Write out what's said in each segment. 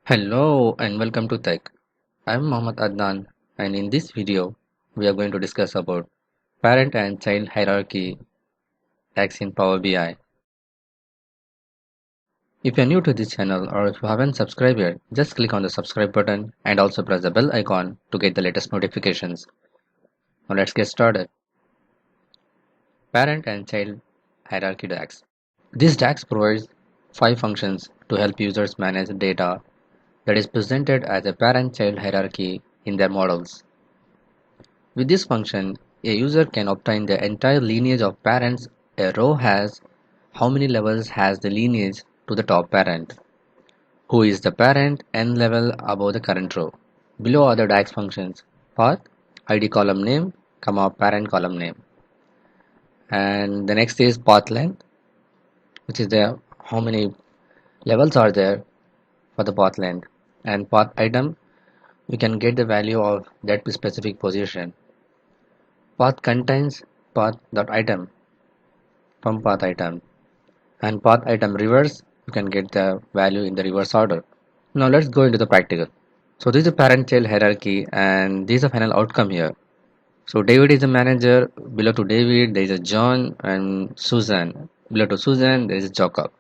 Hello and welcome to Tech. I'm Mohammedadnant, and in this video we are going to discuss about parent and child hierarchy DAX in Power BI. If you're new to this channel or if you haven't subscribed yet, just click on the subscribe button and also press the bell icon to get the latest notifications. Now let's get started. Parent and child hierarchy DAX. This DAX provides 5 functions to help users manage data that is presented as a parent-child hierarchy in their models. With this function, a user can obtain the entire lineage of parents a row has, how many levels has the lineage to the top parent, who is the parent n level above the current row. Below are the DAX functions: path, id column name, comma parent column name. And the next is path length, which is the how many levels are there for the path length. And path item, you can get the value of that specific position. Path contains path.item from path item, and path item reverse, you can get the value in the reverse order. Now let's go into the practical. So this is a parent child hierarchy and this is the final outcome here. So David is the manager, below to David there is a John and Susan, below to Susan there is Jacob.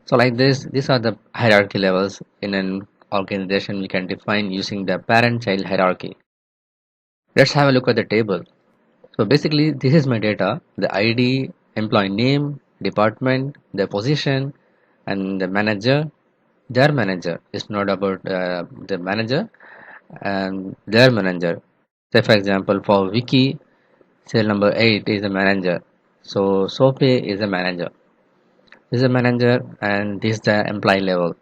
So like this, these are the hierarchy levels in an organization we can define using the parent child hierarchy. Let's have a look at the table. So basically this is my data, the ID, employee name, department, the position, and the manager, their manager. It's not about the manager and their manager. Say for example for Vicky, cell number 8 is the manager. So Sophie is the manager. This is a manager and this is the employee level.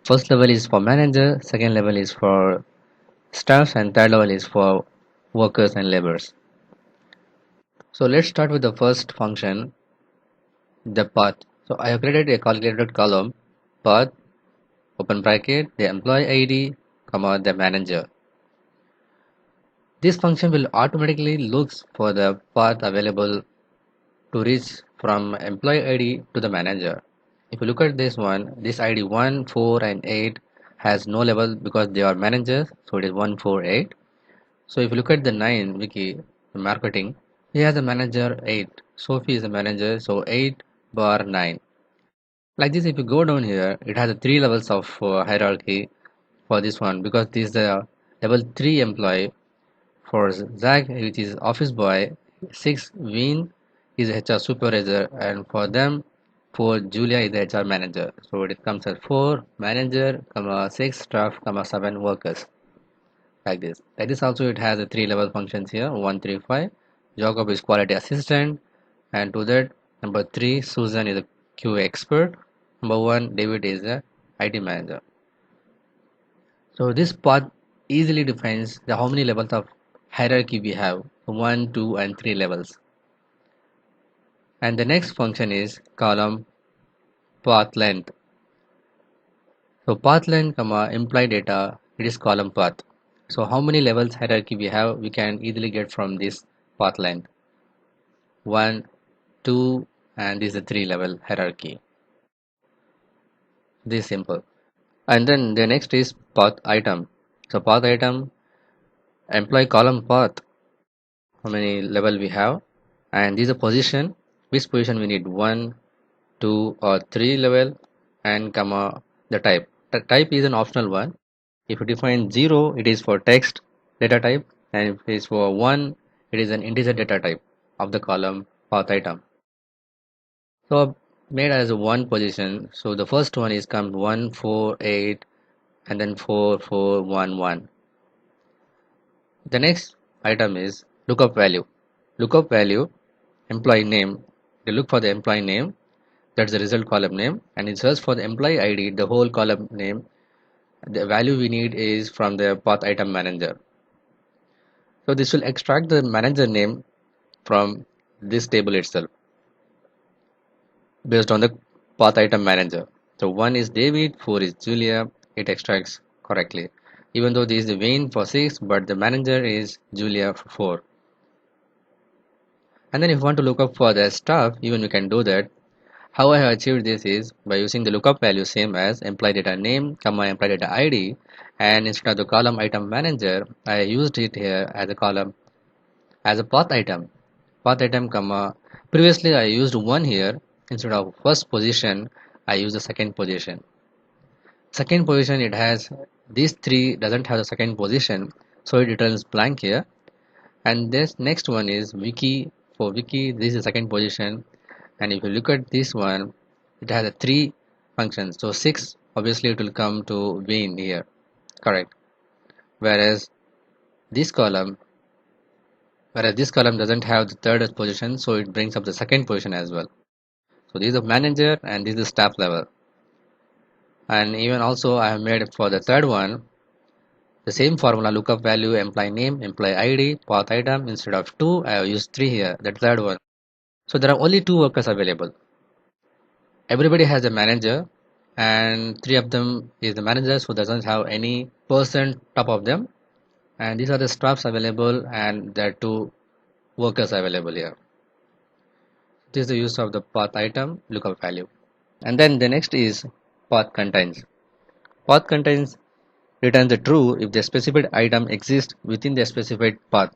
First level is for manager, second level is for staff, and third level is for workers and laborers. So let's start with the first function, the path. So I have created a calculated column, path, open bracket, the employee ID, comma, the manager. This function will automatically looks for the path available to reach from employee ID to the manager. If you look at this one, this ID 1, 4 and 8 has no level because they are managers, so it is 1, 4, 8. So if you look at the 9 wiki, the marketing, he has a manager 8. Sophie is a manager, so 8 bar 9. Like this, if you go down here, it has a 3 levels of hierarchy for this one because this is the level 3 employee. For Zach, which is office boy, 6 Wien is HR supervisor, and for them, 4 Julia is the HR manager. So it comes as 4 manager, comma 6 staff, comma 7 workers. Like this. Like this also it has a 3 level functions here, 1, 3, 5. Jacob is quality assistant, and to that number 3 Susan is a QA expert. Number 1 David is a IT manager. So this path easily defines the how many levels of hierarchy we have, 1, 2 and 3 levels. And the next function is column path length. So path length, comma imply data, it is column path. So how many levels hierarchy we have, we can easily get from this path length. 1, 2 and this is a 3 level hierarchy. This is simple. And then the next is path item. So path item, employee column path, how many level we have, and this is a position, which position we need 1, 2 or 3 level, and comma the type. The type is an optional one. If you define 0, it is for text data type, and if it is for 1, it is an integer data type of the column path item. So made as a 1 position, so the first one is come 1, 4, 8 and then 4, 4, 1, 1. The next item is lookup value. Lookup value, employee name, they look for the employee name, that's the result column name, and it search for the employee ID, the whole column name. The value we need is from the path item manager. So this will extract the manager name from this table itself based on the path item manager. So 1 is David, 4 is Julia, it extracts correctly. Even though this is the Wayne for 6, but the manager is Julia for 4. And then if you want to look up for the staff, even we can do that. How I have achieved this is by using the lookup value same as employee data name, comma employee data ID, and instead of the column item manager, I used it here as a column as a path item. Path item, comma. Previously I used one here. Instead of first position, I use the second position. Second position, it has these three doesn't have the second position, so it returns blank here. And this next one is wiki. For wiki, this is the second position, and if you look at this one, it has a three functions, so 6 obviously it will come to be in here, correct. whereas this column whereas this column doesn't have the third position, so it brings up the second position as well. So this is the manager and this is the staff level. And even also I have made for the third one the same formula, lookup value employee name, employee ID, path item. Instead of 2 I have used 3 here, the third one. So there are only 2 workers available. Everybody has a manager and 3 of them is the managers who doesn't have any person top of them, and these are the staffs available and there are 2 workers available here. This is the use of the path item lookup value. And then the next is path contains. Path contains returns the true if the specified item exists within the specified path.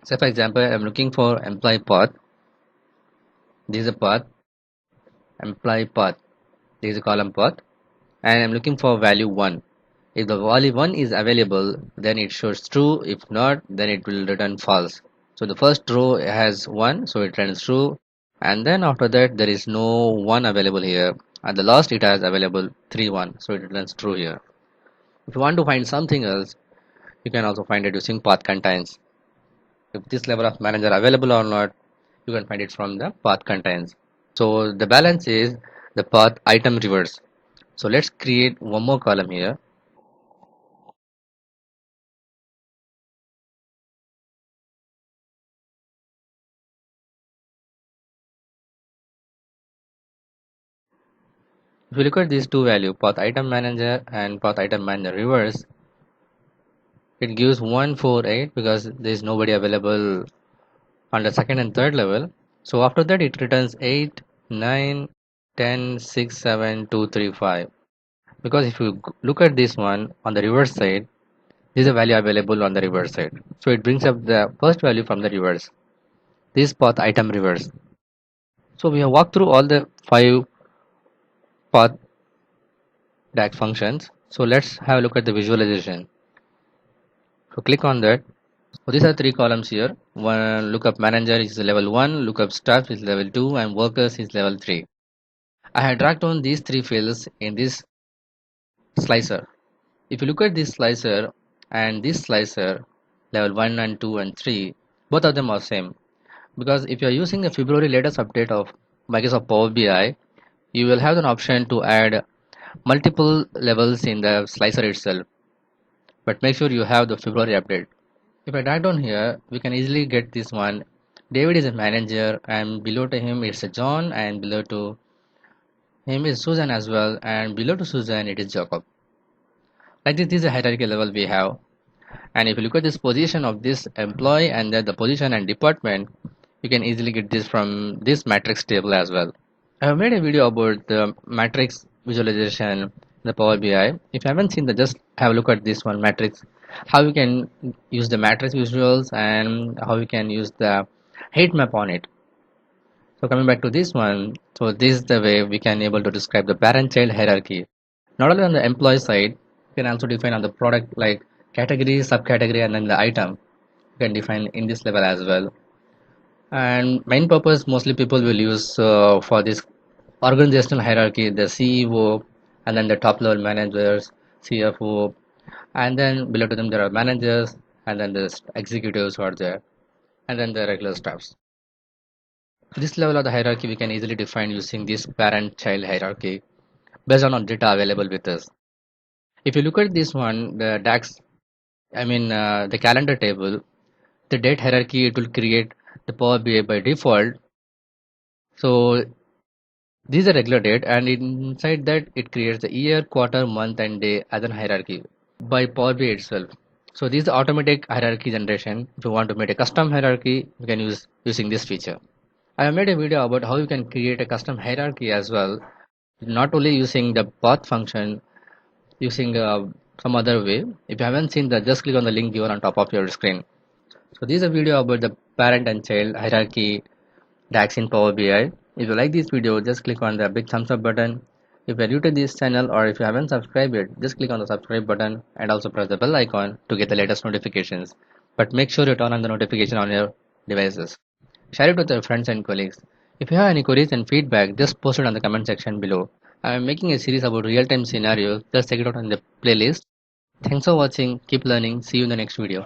So for example, I am looking for employee path. This is a path, employee path. This is a column path, and I'm looking for value 1. If the value 1 is available, then it shows true. If not, then it will return false. So the first row has 1, so it returns true, and then after that there is no 1 available here. At the last it has available 3 1, so it returns true here. If you want to find something else, you can also find it using path contains. If this level of manager available or not, you can find it from the path contains. So the balance is the path item reverse. So let's create one more column here. If you look at these two values, path item manager and path item manager reverse, it gives 148 because there is nobody available on the second and third level. So after that it returns 8, 9, 10, 6, 7, 2, 3, 5. Because if you look at this one on the reverse side, this is a value available on the reverse side. So it brings up the first value from the reverse. This path item reverse. So we have walked through all the 5 path DAX functions. So let's have a look at the visualization. So click on that. So these are 3 columns here. One lookup manager is level 1, lookup staff is level 2, and workers is level 3. I had dragged on these 3 fields in this slicer. If you look at this slicer and this slicer, level 1 and 2 and 3, both of them are same. Because if you are using the February latest update of Microsoft Power BI, you will have an option to add multiple levels in the slicer itself. But make sure you have the February update. If I drag down here, we can easily get this one. David is a manager, and below to him it's a John, and below to him is Susan as well, and below to Susan it is Jacob. Like this is a hierarchy level we have. And if you look at this position of this employee and then the position and department, you can easily get this from this matrix table as well. I have made a video about the matrix visualization in the Power BI. If you haven't seen that, just have a look at this one matrix, how you can use the matrix visuals and how you can use the heat map on it. So coming back to this one, so this is the way we can able to describe the parent-child hierarchy. Not only on the employee side, you can also define on the product like category, subcategory, and then the item. You can define in this level as well. And main purpose mostly people will use for this organizational hierarchy, the CEO, and then the top level managers, CFO, and then below to them there are managers, and then the executives who are there, and then the regular staffs. This level of the hierarchy we can easily define using this parent-child hierarchy based on data available with us. If you look at this one, the DAX, the calendar table, the date hierarchy, it will create the Power BI by default. So this is a regular date, and inside that it creates the year, quarter, month, and day as a hierarchy by Power BI itself. So this is the automatic hierarchy generation. If you want to make a custom hierarchy, you can use using this feature. I have made a video about how you can create a custom hierarchy as well, not only using the path function, using some other way. If you haven't seen that, just click on the link given on top of your screen. So this is a video about the parent and child hierarchy DAX in Power BI. If you like this video, just click on the big thumbs up button. If you are new to this channel or if you haven't subscribed yet, just click on the subscribe button and also press the bell icon to get the latest notifications. But make sure you turn on the notification on your devices. Share it with your friends and colleagues. If you have any queries and feedback, just post it on the comment section below. I am making a series about real-time scenarios. Just check it out on the playlist. Thanks for watching. Keep learning. See you in the next video.